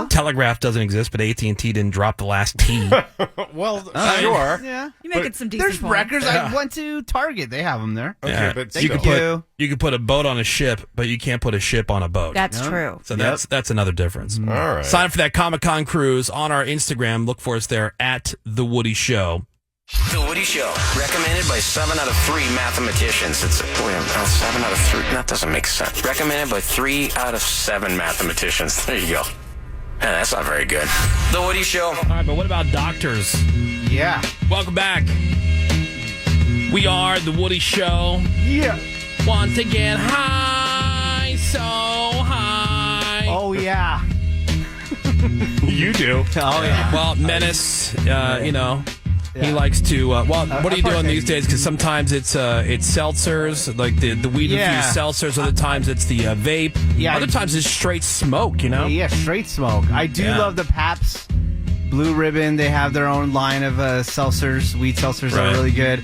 Telegraph doesn't exist, but AT&T didn't drop the last T. Well, sure. Yeah. You make it some decent There's points. records. I went to Target. They have them there. Okay, but you still. can put a boat on a ship, but you can't put a ship on a boat. That's true. So that's another difference. All right. Sign up for that Comic-Con cruise on our Instagram. Look for us there at The Woody Show. The Woody Show, recommended by 7 out of 3 mathematicians. It's 7 out of 3. That doesn't make sense. Recommended by 3 out of 7 mathematicians. There you go. Man, that's not very good. The Woody Show. All right, but what about doctors? Yeah. Welcome back. We are The Woody Show. Yeah. Want to get high, so high. Oh, yeah. You do. Oh, yeah. Well, Menace, he likes to. What are you doing these days? Because sometimes it's seltzers, like the weed infused seltzers. Other times it's the vape. Yeah. Other times it's straight smoke. Yeah, straight smoke. I do love the Pabst Blue Ribbon. They have their own line of seltzers, weed seltzers that are really good,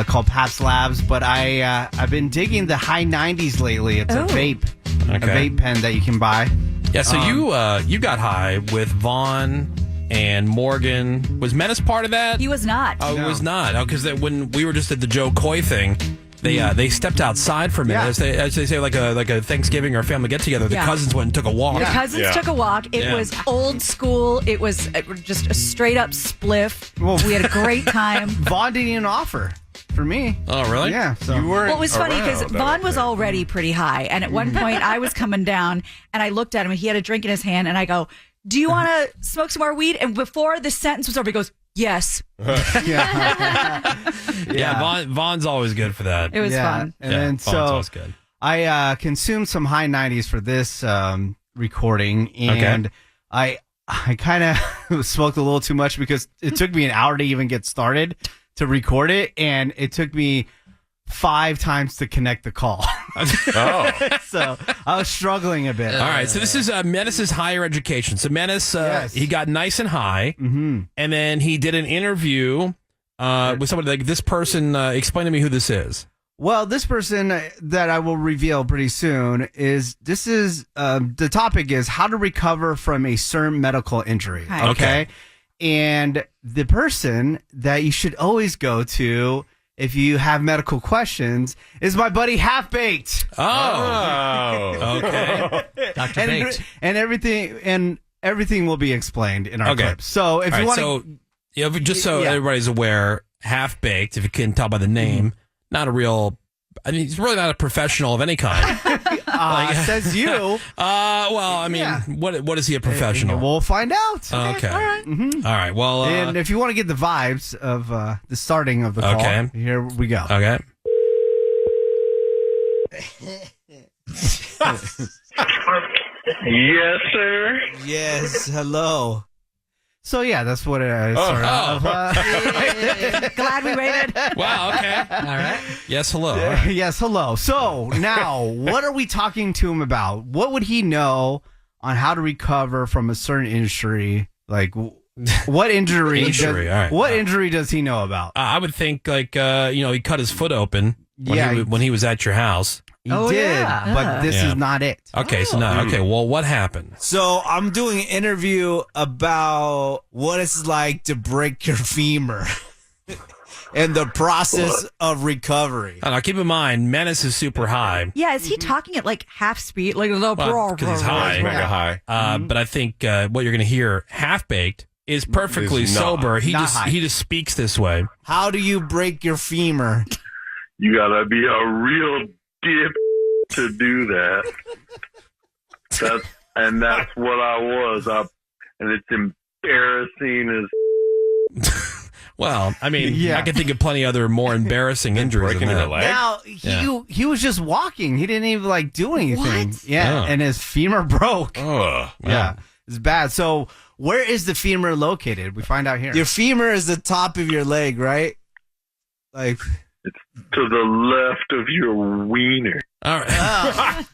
called Pabst Labs. But I've been digging the high 90s lately. It's a vape pen that you can buy. Yeah. So you got high with Vaughn and Morgan. Was Menace part of that? He was not. Oh, he was not. Oh, because when we were just at the Joe Coy thing, they stepped outside for a minute. As they say, like a Thanksgiving or a family get together. The cousins went and took a walk. The cousins took a walk. It was old school. It was just a straight up spliff. We had a great time. Vaughn didn't even offer for me. Oh, really? Yeah. So. You weren't. Well, it was funny because around, Vaughn was already pretty high. And at one point, I was coming down and I looked at him and he had a drink in his hand. And I go, "Do you want to smoke some more weed?" And before the sentence was over, he goes, "Yes." Vaughn's always good for that. It was fun. And then Vaughn's always good. I consumed some high 90s for this recording, and I kind of smoked a little too much because it took me an hour to even get started to record it, and it took me 5 times to connect the call. So I was struggling a bit. All right, so this is Menace's higher education. So Menace, he got nice and high, and then he did an interview with somebody like this person. Explain to me who this is. Well, this person that I will reveal pretty soon the topic is how to recover from a certain medical injury. Okay. And the person that you should always go to if you have medical questions is my buddy Half Baked. Oh. Okay. Dr. Baked. And everything will be explained in our clips. So if you want to, everybody's aware, Half Baked, if you couldn't tell by the name, not a real. I mean, he's really not a professional of any kind. Says you. What is he a professional? We'll find out. Okay. All right. Mm-hmm. All right. Well, and if you want to get the vibes of the starting of the call, here we go. Okay. Yes, sir. Yes. Hello. So yeah, that's what it is. Glad we waited. Wow. Okay. All right. Yes. Hello. Yes. Hello. So now, what are we talking to him about? What would he know on how to recover from a certain injury? Like, what injury? What injury does he know about? I would think he cut his foot open when he was at your house. He did, but this is not it. Okay, so no. Okay, well, what happened? So I'm doing an interview about what it's like to break your femur and the process of recovery. Now, keep in mind, Menace is super high. Yeah, is he talking at like half speed? Like because he's high. Mega high. But I think what you're going to hear, Half Baked, is perfectly sober. He just speaks this way. How do you break your femur? You gotta be a real dip to do that. That's what I was. And it's embarrassing as. Well, I mean, I can think of plenty other more embarrassing injuries than that. Now he was just walking. He didn't even do anything. What? Yeah, and his femur broke. Yeah, it's bad. So where is the femur located? We find out here. Your femur is the top of your leg, right? It's to the left of your wiener. All right.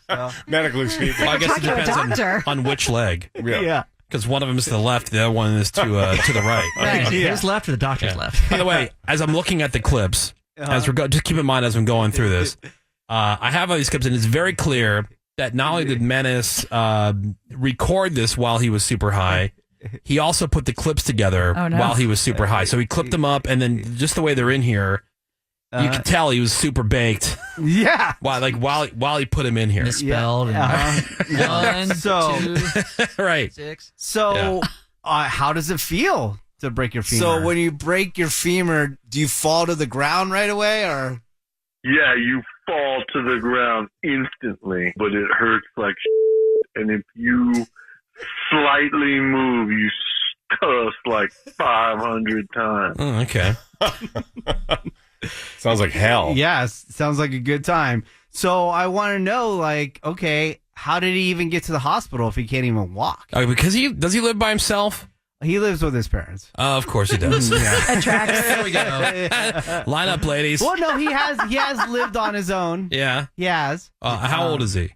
Medically speaking. Well, I guess it depends on which leg. Yeah. Because one of them is to the left, the other one is to the right. Right. His left or the doctor's left. By the way, as I'm looking at the clips, just keep in mind as I'm going through this, I have all these clips, and it's very clear that not only did Menace record this while he was super high, he also put the clips together while he was super high. So he clipped them up, and then just the way they're in here, you can tell he was super baked. Yeah. While he put him in here. Misspelled. One, So- 2, Right. 6. So, how does it feel to break your femur? So when you break your femur, do you fall to the ground right away, or? Yeah, you fall to the ground instantly, but it hurts like shit. And if you slightly move, you cuss like 500 times. Oh, okay. Sounds like hell. Yes, sounds like a good time. So I want to know, like, okay, how did he even get to the hospital if he can't even walk? Because does he live by himself? He lives with his parents. Of course he does. That tracks. There we go. Line up, ladies. Well, no, he has lived on his own. Yeah. He has. How old is he?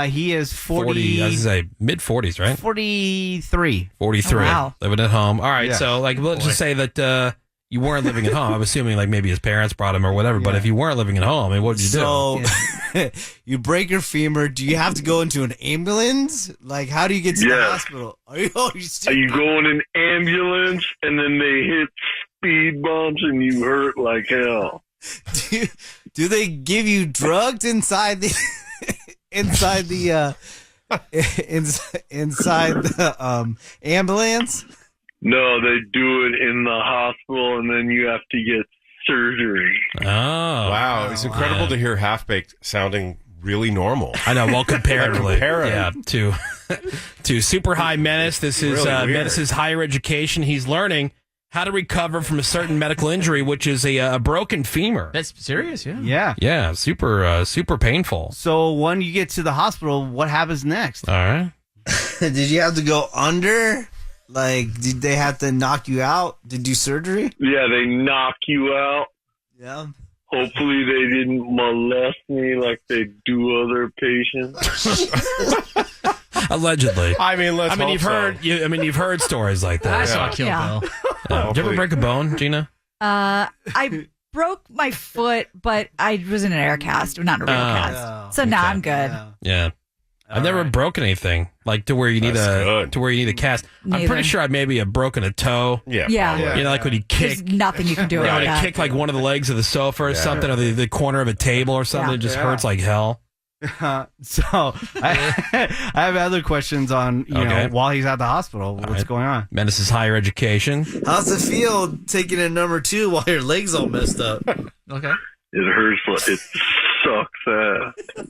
He is 40. I was say mid 40s, right? 43. 43. Oh, wow. Living at home. All right. Yeah. So, let's just say that you weren't living at home. I'm assuming, maybe his parents brought him or whatever. But Yeah. if you weren't living at home, what did you do? So you break your femur. Do you have to go into an ambulance? Like, how do you get to the Yes. hospital? Are you You go in an ambulance, and then they hit speed bumps, and you hurt like hell. do they give you drugs inside the inside the ambulance? No, they do it in the hospital, and then you have to get surgery. Oh. Wow, it's incredible to hear Half-Baked sounding really normal. I know. Well, comparatively. Compare it. Yeah. To Super High Menace. This is Really weird. Menace's higher education. He's learning how to recover from a certain medical injury, which is a broken femur. That's serious, yeah. Yeah. Yeah. Super painful. So when you get to the hospital, what happens next? All right. Did you have to go under? Like, did they have to knock you out to do surgery? Yeah, they knock you out. Yeah. Hopefully they didn't molest me like they do other patients. Allegedly. I mean, let's hope you've so. heard. You've heard stories like that. I saw Kill Yeah. Bill. Did you ever break a bone, Gina? I broke my foot, but I was in an air cast, not a real cast. So now I'm good. Yeah. I've never broken anything to where you need a cast. I'm Neither. pretty sure I maybe have broken a toe. Yeah. Yeah. probably. Like when you kick. There's nothing you can do When about you that. kick one of the legs of the sofa or something, or the corner of a table or something, Yeah. it just hurts like hell. So I have other questions on, Okay. while he's at the hospital. What's right. going on? Menace's higher education. How's it feel taking a number 2 while your leg's all messed up? Okay. It hurts. It sucks ass.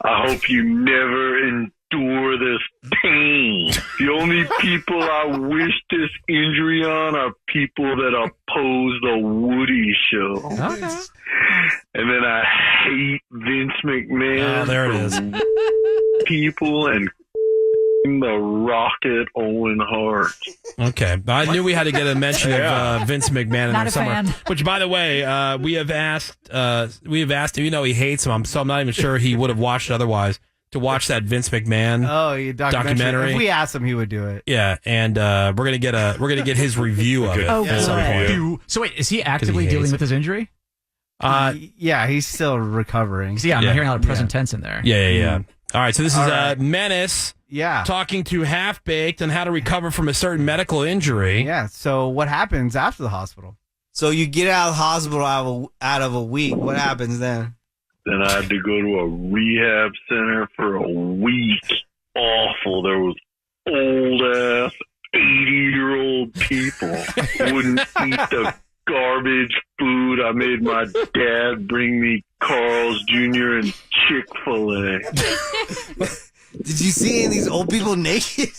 I hope you never endure this pain. The only people I wish this injury on are people that oppose the Woody Show. Okay. And then I hate Vince McMahon. Oh, there it is. for people and the Rocket Owen Hart. Okay. I knew we had to get a mention of Vince McMahon in Not there a somewhere. fan. Which, by the way, we have asked him, he hates him, so I'm not even sure he would have watched it otherwise, to watch that Vince McMahon. Oh, yeah, documentary. If we asked him, he would do it. Yeah, and we're gonna get his review of it Oh, at some good. point. So wait, is he actively hates dealing it. with his injury? Yeah, he's still recovering. 'Cause, I'm Yeah. hearing a lot of present tense in there. Yeah. All right, so this is All right. Menace Yeah. talking to Half-Baked on how to recover from a certain medical injury. Yeah. So what happens after the hospital? So you get out of the hospital out of a week. What happens then? Then I had to go to a rehab center for a week. Awful. There was old ass 80-year-old people wouldn't eat the garbage food. I made my dad bring me Carl's Jr. and Chick-fil-A. Did you see any of these old people naked?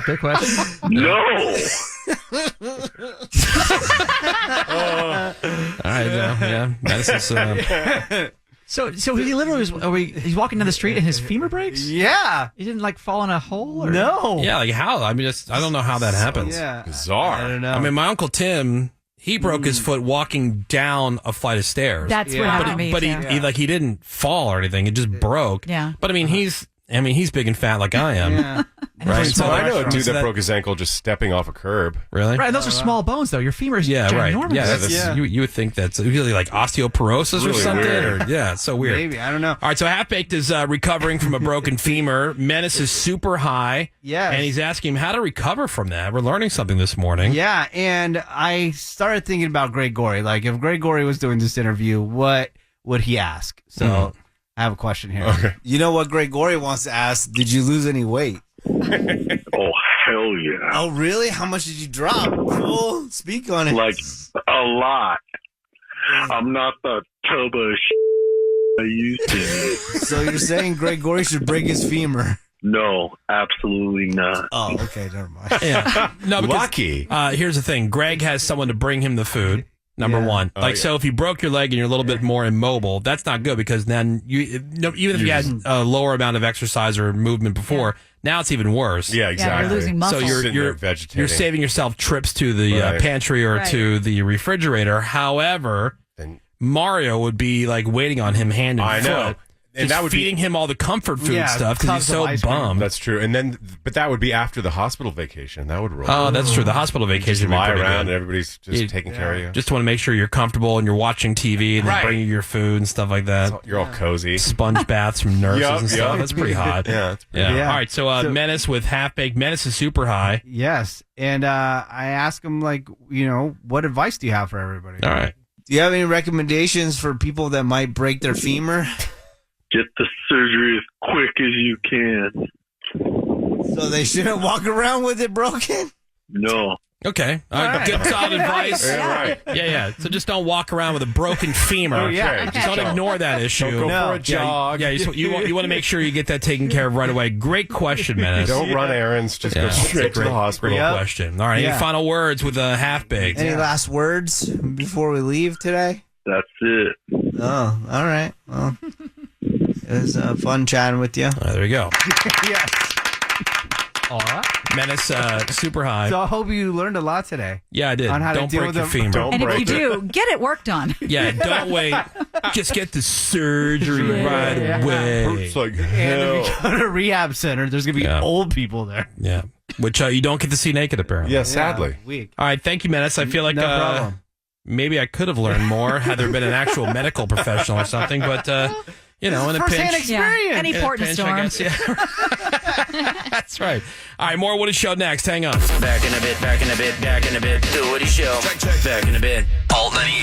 Good question. No. All right, yeah. Menace's So he literally he's walking down the street and his femur breaks? Yeah. He didn't fall in a hole? Or? No. yeah, how? I mean, I don't know how that happens. Yeah. Bizarre. I don't know. I mean, my Uncle Tim, he broke his foot walking down a flight of stairs. That's what Yeah. happened to me. But too. he didn't fall or anything. It just broke. Yeah. But I mean, he's I mean, he's big and fat like I am. Yeah. Right. So I know a dude So that broke his ankle just stepping off a curb. Really? Right, and those are small bones, though. Your femur is ginormous. Yeah, that's, You would think that's really like osteoporosis or Really something. weird. Or, yeah, it's so weird. Maybe, I don't know. All right, so Half-Baked is recovering from a broken femur. Menace is super high. Yes. And he's asking him how to recover from that. We're learning something this morning. Yeah, and I started thinking about Greg Gorey. Like, if Greg Gorey was doing this interview, what would he ask? So I have a question here. Okay. You know what Greg Gorey wants to ask? Did you lose any weight? Oh, hell yeah. Oh, really? How much did you drop? Fool, speak on it. Like, a lot. I'm not the tub of I used to be. So you're saying Greg Gorey should break his femur? No, absolutely not. Oh, okay, never mind. Yeah. No, because, Lucky. here's the thing. Greg has someone to bring him the food. Number one. Oh, So if you broke your leg and you're a little bit more immobile, that's not good because then even if you had a lower amount of exercise or movement before, now it's even worse. Yeah, exactly. you're losing muscle. So you're vegetating. you're saving yourself trips to the pantry or to the refrigerator. However, Mario would be like waiting on him hand and foot. know. And Just that would feeding him all the comfort food stuff because he's tubs of so ice cream. bummed. That's true. And then, but that would be after the hospital vacation. That would roll. Oh, that's true. The hospital You vacation just would be lie pretty around good. and everybody's just taking care of you. Just want to make sure you're comfortable and you're watching TV and they bring you your food and stuff like that. You're all cozy. Sponge baths from nurses and stuff. That's pretty hot. Yeah, that's pretty Yeah. Yeah. All right. So, Menace with Half-Baked. Menace is super high. Yes, and I asked him, like, what advice do you have for everybody? All right. Do you have any recommendations for people that might break their femur? Get the surgery as quick as you can. So they shouldn't walk around with it broken? No. Okay. Good solid advice. right. Yeah. So just don't walk around with a broken femur. Oh, yeah. Just don't ignore that issue. Don't go for a jog. Yeah. You want to make sure you get that taken care of right away. Great question, Menace. Don't run errands. Just go straight to the hospital. Great question. All right. Any final words with a Half-Baked? Any last words before we leave today? That's it. Oh, all right. Well, it was fun chatting with you. There you go. Yes. All right. Menace, super high. So I hope you learned a lot today. Yeah, I did. On how to Don't deal break with your them. femur. Don't And if break you it. do, get it worked on. Yeah, don't wait. Just get the surgery right away. It's like And if hell. you go to a rehab center, there's going to be old people there. Yeah. Which you don't get to see naked, apparently. Yeah, sadly. Yeah, weak. All right. Thank you, Menace. I feel like No problem. maybe I could have learned more had there been an actual medical professional or something, but, in a First-hand pinch. experience. Any In a port in a pinch, I storm. guess, yeah. That's right. All right. More Woody Show next. Hang on. Back in a bit, back in a bit, back in a bit. The Woody Show. Back in a bit. Alt 98.